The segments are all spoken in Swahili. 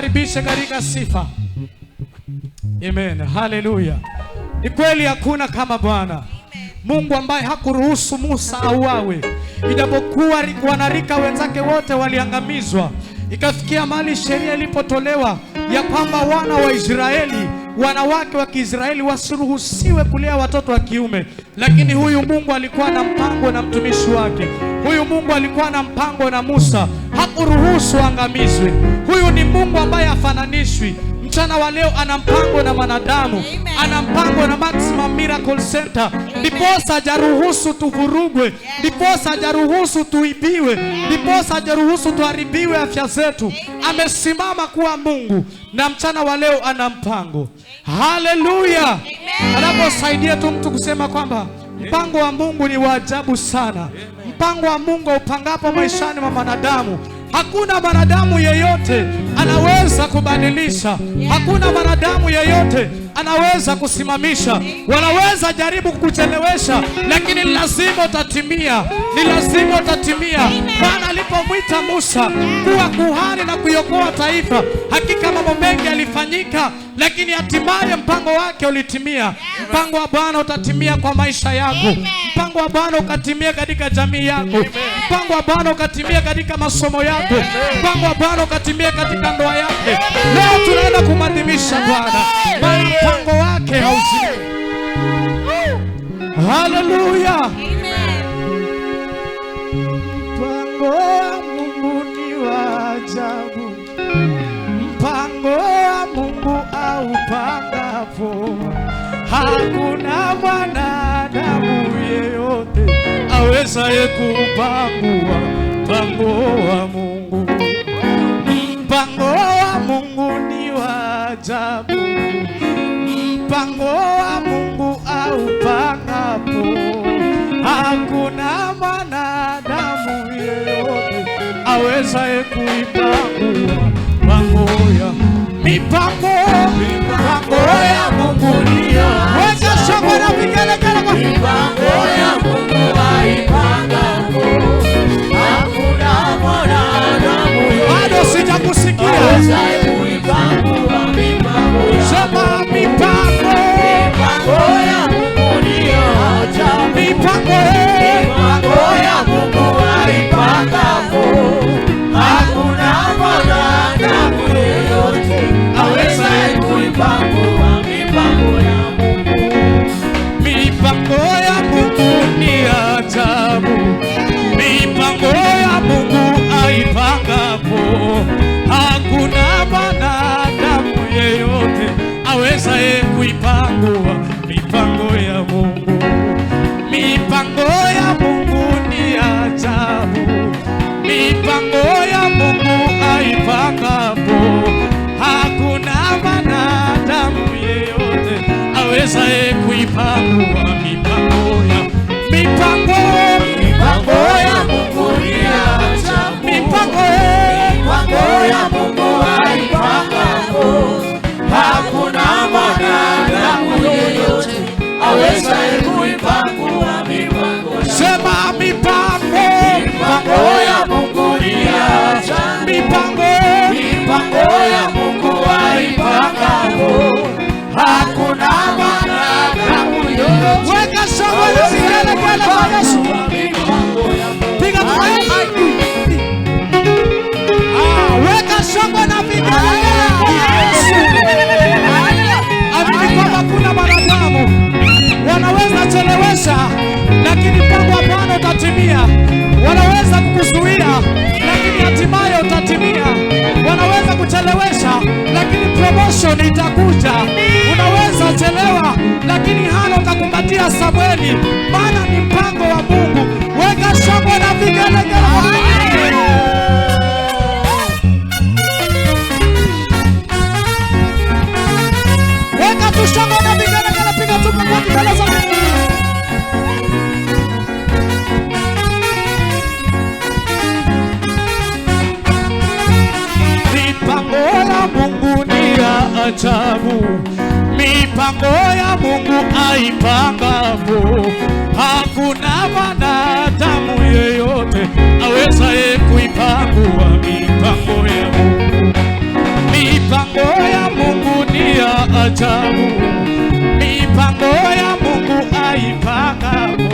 Karibisha katika sifa. Amen. Hallelujah. Ni kweli hakuna kama Bwana. Mungu ambaye hakuruhusu Musa auawe. Ijapokuwa wanarika wenzake wote waliangamizwa. Ikafikia mahali sheria ilipotolewa ya kwamba wana wa Israeli, wanawake wa Kiisraeli wasiruhusiwe kulea watoto wa kiume. Lakini huyu Mungu alikuwa na mpango na mtumishi wake. Huyu Mungu alikuwa na mpango na Musa. Hakuruhusu angamizwe. Huyu ni Mungu ambaye hafananishwi. Mchana wa leo ana mpango na wanadamu. Ana mpango na Maximum Miracle Center. Ndiposa hajaruhusu tuvurugwe. Ndiposa hajaruhusu tuibiwe. Ndiposa hajaruhusu tuharibiwe afya zetu. Amesimama kuwa Mungu na mchana wa leo ana mpango. Haleluya. Anaposaidia tu mtu kusema kwamba mpango wa Mungu ni wa ajabu sana. Mpango wa Mungu upangapo maishani mwa wanadamu, hakuna mwanadamu yeyote anaweza kubadilisha. Hakuna mwanadamu yeyote anaweza kusimamisha. Wanaweza jaribu kukuchelewesha, lakini lazima utatimia. Ni lazima utatimia. Bwana alipomwita Musa kuwa kuhani na kuiokoa taifa, hakika mambo mengi yalifanyika, lakini hatimaye mpango wake ulitimia. Mpango wa Bwana utatimia kwa maisha yako. Mpango wa Bwana ukatimia katika jamii yako. Mpango wa Bwana ukatimia katika masomo yako. Mpango wa Bwana ukatimia katika ndoa yako. Leo tunaenda kumadhimisha Bwana, maana mpango wake hauzimi. Haleluya. Mpango wa Mungu ni wa ajabu. Mpango wa Mungu aupangapo, hakuna mwanadamu yeyote awezaye kupangua mpango wa Mungu. Mpango wa Mungu ni wa ajabu. Mpango wa Mungu aupangapo, hakuna mwanadamu yeyote awezaye kuipangua mpango ya mipango. Mipango ya Mungu ni wacha shamba na vigelegele kwa mipango ya Mungu aipangapo, hakuna mwanadamu bado sijakusikia awezaye kuipangua mipango ya shamba. Mipango ya Mungu ni ajabu. Mipango ya Mungu aipangapo, hakuna mwanadamu yeyote awezaye kuipangua mipango ya Mungu. Mipango ya Mungu ni ajabu. Mipango ya Mungu aipangapo, hakuna mwanadamu yeyote awezaye kuipangua mipango ya Mungu. Mipango ya Mungu ni ajabu. Mipango ya Mungu aipangapo, hakuna mwanadamu yeyote awezaye kuipangua mipango ya mipango. Mipango ya Mungu ni ajabu. Mipango ya Mungu aipangapo, hakuna mwanadamu yeyote awezaye kuipangua mipango. Sema mipango ya Mungu ni ajabu. Mipango ya Mungu aipangapo, hakuna mwanadamu yeyote. Weka shangwe na vigelegele kwa Yesu. Piga makofi. Weka shangwe na vigelegele kwa Yesu. Amini kwamba kuna wanadamu wanaweza chelewesha, lakini mpango wa Bwana utatimia. Wanaweza kukuzuia, lakini hatimaye utatimia. Wanaweza kuchelewesha, lakini promotion itakuja. Unaweza chelewa, lakini Hana utakumbatia Samueli, maana ni mpango wa Mungu. Weka shangwe na vigelegele. Weka tu shangwe na vigelegele, piga tu makofi mbele za Mungu. Mipango ya Mungu ni ya ajabu. Mipango ya Mungu aipangapo, hakuna mwanadamu yeyote awezaye kuipangua mipango ya Mungu. ajabu, mipango ya Mungu aipangapo.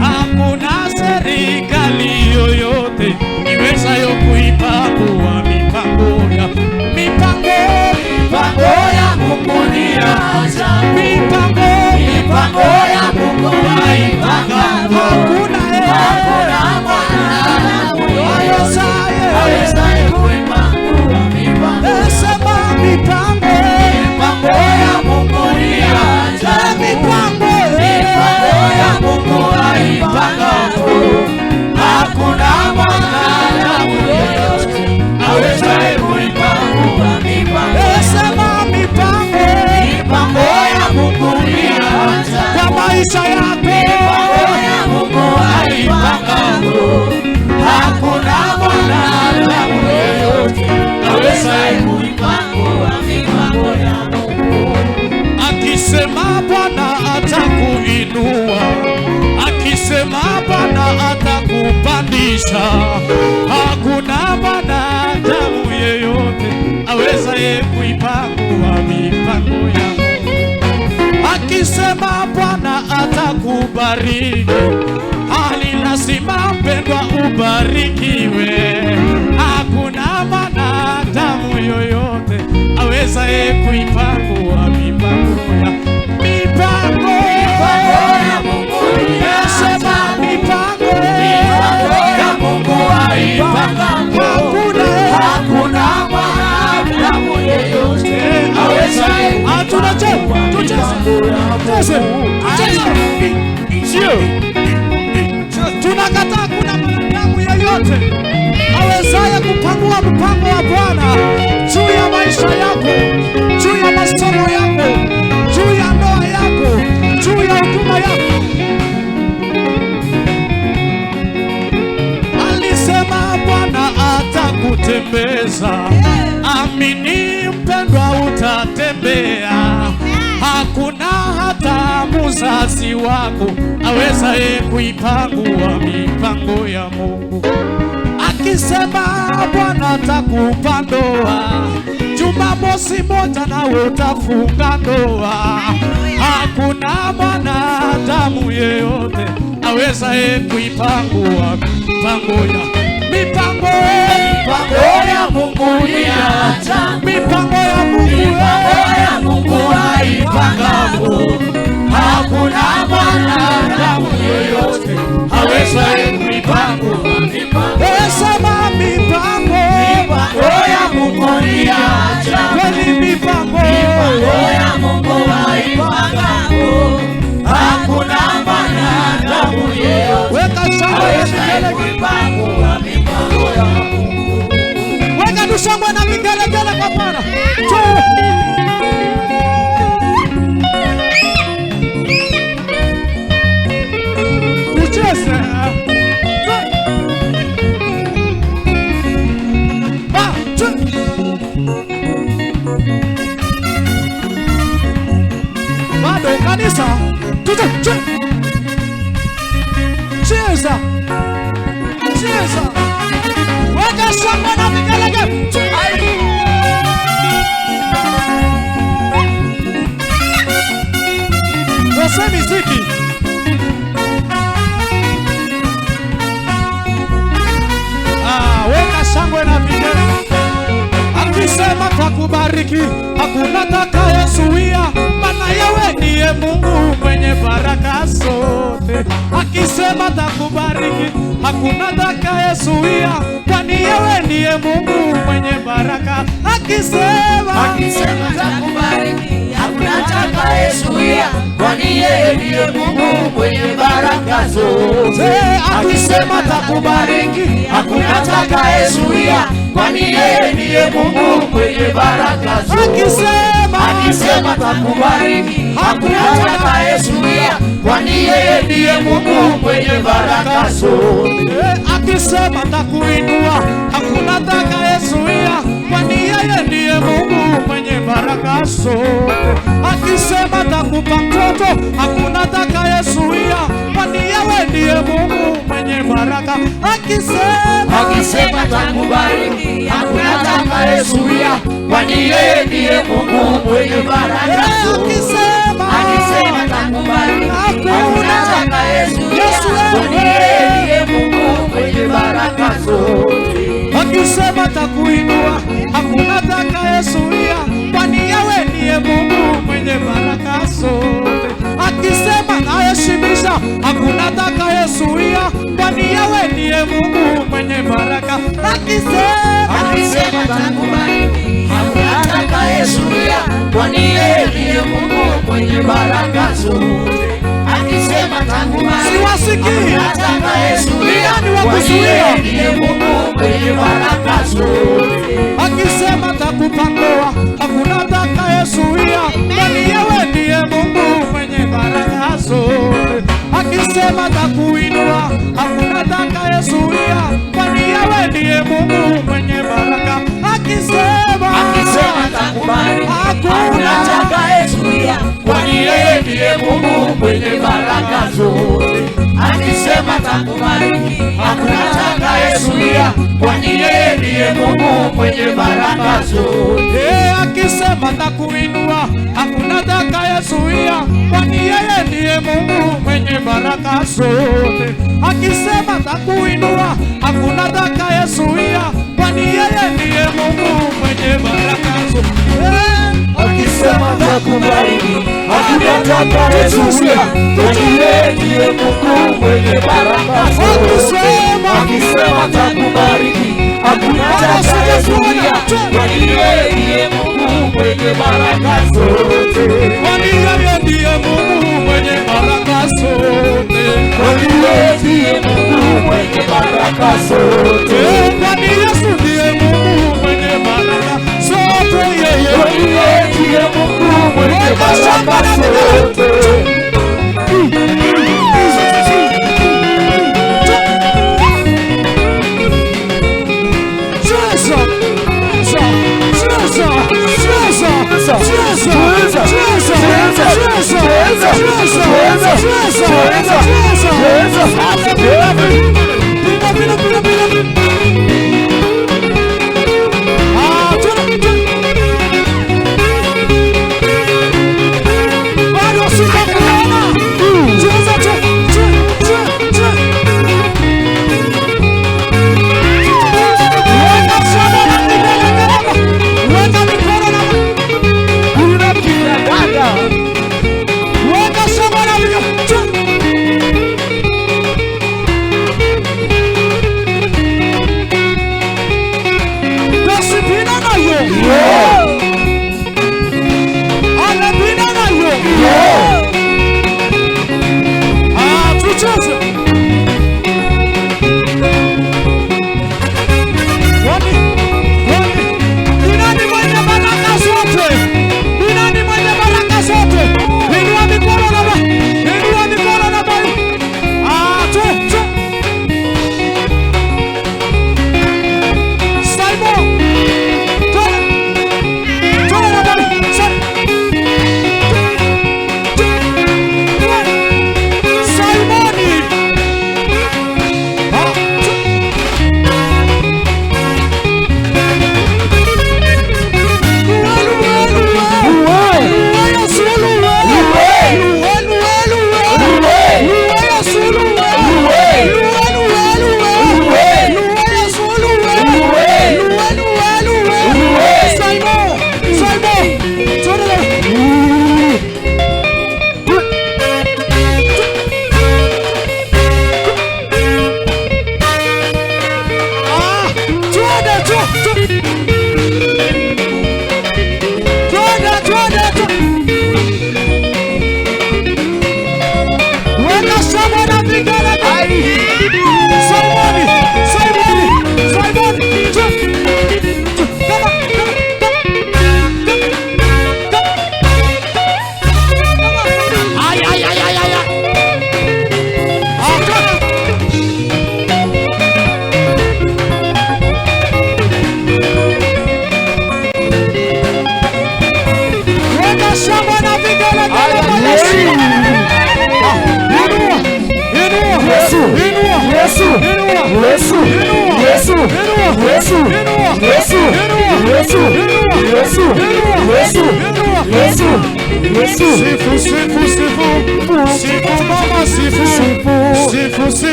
Hakuna serikali yoyote iwezayo kuipangua mipango ya Mungu ni ajabu, mipango ya Mungu aipangapo. Hakuna mwanadamu awezaye kuipangua mipango. Sema mipango ya Mungu ni ajabu, mipango ya Mungu aipangapo. Hakuna mwanadamu yeyote awezaye kuipangua mipango. Sema mipango ya Mungu ni ajabu, kwa maisha yako mipango ya Mungu aipangapo. Hakuna mwanadamu yeyote awezaye kuipangua mipango ya Mungu. Akisema Bwana atakuinua, akisema Bwana atakupandisha. Hakuna mwanadamu yeyote awezaye kuipangua mipango ya Mungu. Akisema Bwana atakubariki, hali lazima mpendwa ubarikiwe. Hakuna mwanadamu yoyote awezaye kuipangua mipango ya Mungu. Sema mipango ya Mungu aipangapo. Hakuna mwanadamu yeyote awezaye tunakataa kuna mwanadamu yeyote awezaye kupangua mpango wa Bwana juu ya maisha yako, juu ya masomo yako, juu ya ndoa yako, juu ya huduma yako. Alisema Bwana atakutembeza. Amini mpendwa, utatembea. Hakuna hata mzazi wako awezaye kuipangua mipango ya Mungu. Akisema Bwana atakupa ndoa, Jumamosi moja na utafunga ndoa. Hakuna mwanadamu yeyote awezaye kuipangua mipango ya Mungu ni ajabu, mipango ya Mungu aipangapo. Hakuna mwanadamu yeyote awezaye kuipangua mipango. Sema mipango ya Mungu ni ajabu, kweli mipango ya Mungu aipangapo. Hakuna mwanadamu yeyote awezaye kuipangua mipango ya Mungu. Weka tushangwe na vigelegele kwa Bwana. Tucheze. Bado kanisa. Cheza. Weka shangwe na vigelegele. Wasa miziki. Weka shangwe na vigelegele. Akisema takubariki, hakuna atakayezuia, maana yeye ndiye Mungu mwenye baraka zote. Akisema takubariki, hakuna atakayezuia, kwani yeye ndiye Mungu mwenye baraka. Akisema takubariki, hakuna atakayezuia, kwani yeye ndiye Mungu mwenye baraka zote. Akisema takubariki, hakuna atakayezuia, kwani yeye ndiye Mungu mwenye baraka zote. Akisema takubariki, hakuna atakayezuia, kwani yeye ndiye Mungu mwenye baraka zote. Akisema takuinua, hakuna atakayezuia, kwani yeye ndiye Mungu mwenye baraka zote. Akisema takupa mtoto, hakuna atakayezuia, kwani yeye ndiye Mungu mwenye mwenye baraka. Akisema takubariki, hakuna atakayezuia, kwani yeye ndiye Mungu mwenye baraka zote. Akisema takubariki, hakuna atakayezuia, kwani yeye ndiye Mungu mwenye baraka zote. Akisema takuinua, hakuna atakayezuia, kwani yeye ndiye Mungu mwenye baraka zote. Akisema naheshimisha, hakuna atakayezuia, kwani yeye ndiye Mungu mwenye baraka. Akisema takubariki, hakuna atakayezuia, kwani yeye ndiye Mungu mwenye baraka zote. Akisema takubariki, hakuna atakayezuia, kwani yeye ndiye Mungu mwenye baraka zote. Akisema takupandoa, hakuna atakayezuia, kwani yeye ndiye Mungu mwenye baraka zote. Akisema takuinua, hakuna atakayezuia, kwani yeye ndiye Mungu mwenye baraka. Akisema takubariki, hakuna atakayezuia, kwani yeye ndiye Mungu mwenye baraka zote. Akisema takubariki, hakuna atakayezuia, kwani yeye ndiye Mungu mwenye baraka zote. Akisema takuinua, hakuna atakayezuia, kwani yeye ndiye Mungu mwenye baraka zote. Akisema takuinua, hakuna atakayezuia, kwani yeye ndiye Mungu mwenye baraka zote. Akisema takubariki, hakuna atakayezuia, kwani yeye ndiye Mungu mwenye baraka zote. Akisema takubariki, hakuna atakayezuia, kwani yeye ndiye Mungu mwenye baraka zote. Kwani yeye ndiye Mungu mwenye baraka zote. Kwani yeye ndiye Mungu mwenye baraka zote. Kwani Yesu ndiye Mungu mwenye baraka zote. Kwani yeye ndiye Mungu mwenye baraka zote.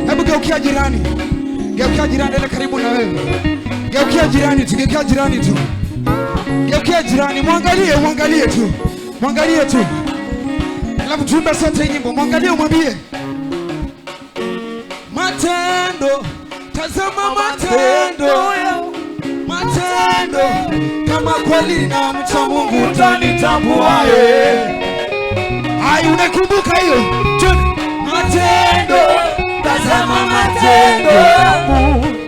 Hebu geukia jirani. Geukia jirani ile karibu na wewe. Geukia jirani tu, geukia jirani tu. Geukia jirani, mwangalie, mwangalie tu. Mwangalie tu. Alafu tuimbe sote nyimbo. Mwangalie umwambie. Matendo, tazama matendo. Matendo, kama kweli na mcha Mungu utanitambua. Ai, unakumbuka hiyo? Matendo, tazama matendo.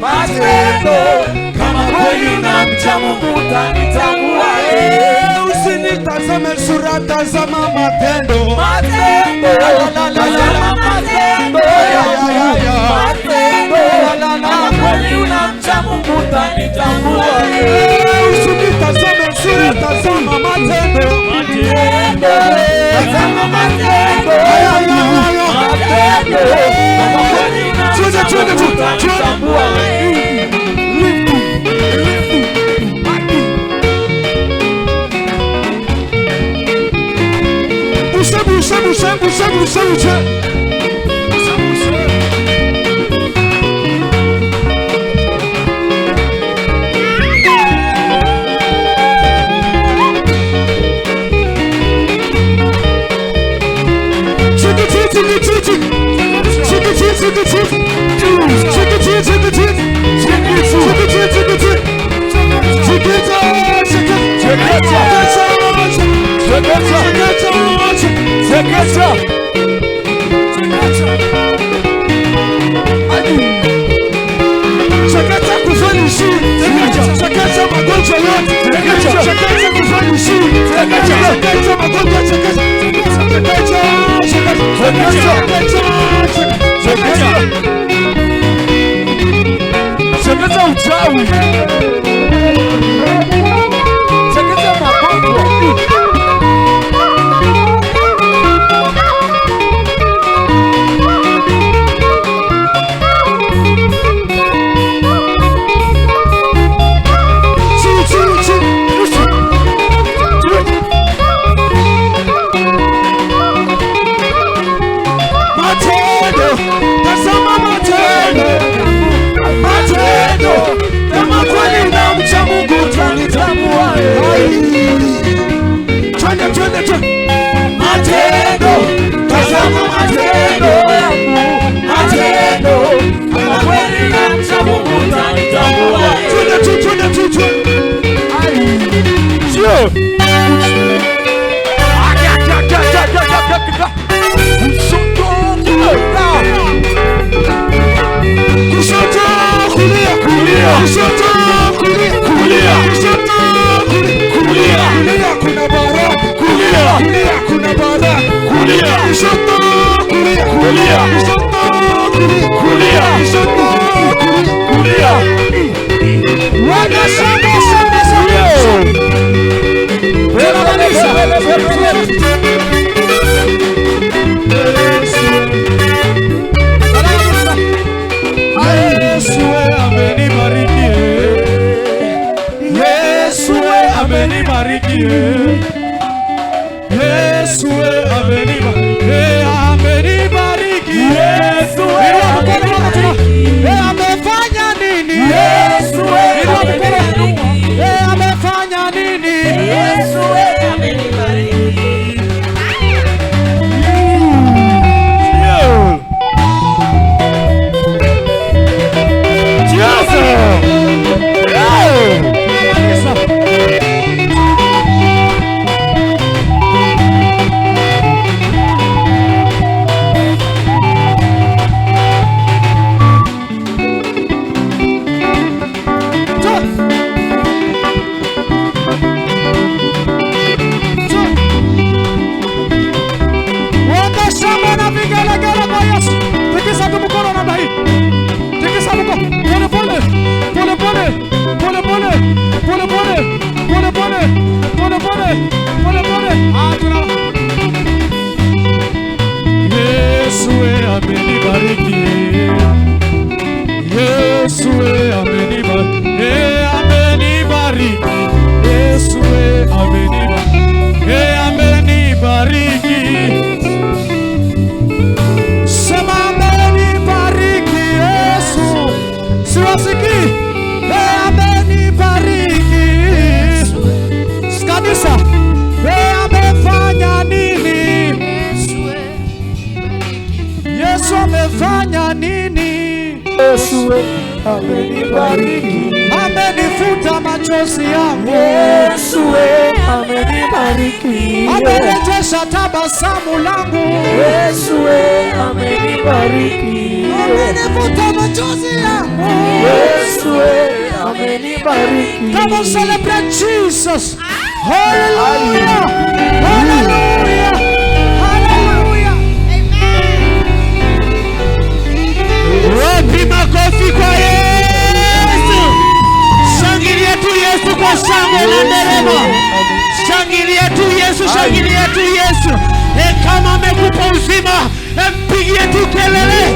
Matendo, kama kweli na mcha Mungu utanitambua. Usinitazame sura, tazama matendo. Matendo, tazama matendo. Matendo, kama kweli na mcha Mungu utanitambua. Usinitazame sura, tazama matendo. Matendo, tazama matendo. Matendo, kama kweli kushoto, kulia. Wakashamba shamba shamba. Tunamaliza. Yesu amenibariki. Yesu amenibariki. Yesu amenibariki. Yesu amefanya nini? Yesu amefanya nini? Yesu amenibariki. Yesu amenibariki. Yesu amenibariki. Yesu amenibariki. Sema amenibariki Yesu. Siwasiki. Amenibariki. Kabisa. Amefanya nini? Yesu amefanya nini? Yesu amenibariki. Amenifuta machozi yangu. Yesu amenibariki. Amerejesha tabasamu langu. Yesu amenibariki. Amenifuta machozi yangu. Yesu amenibariki. Come on, celebrate Jesus. Hallelujah. Hallelujah. Hallelujah. Wapi makofi kwa Yesu? Shangilia tu Yesu kwa shangwe na nderemo. Shangilia tu Yesu, shangilia tu Yesu. Kama amekupa uzima, mpigie tu kelele.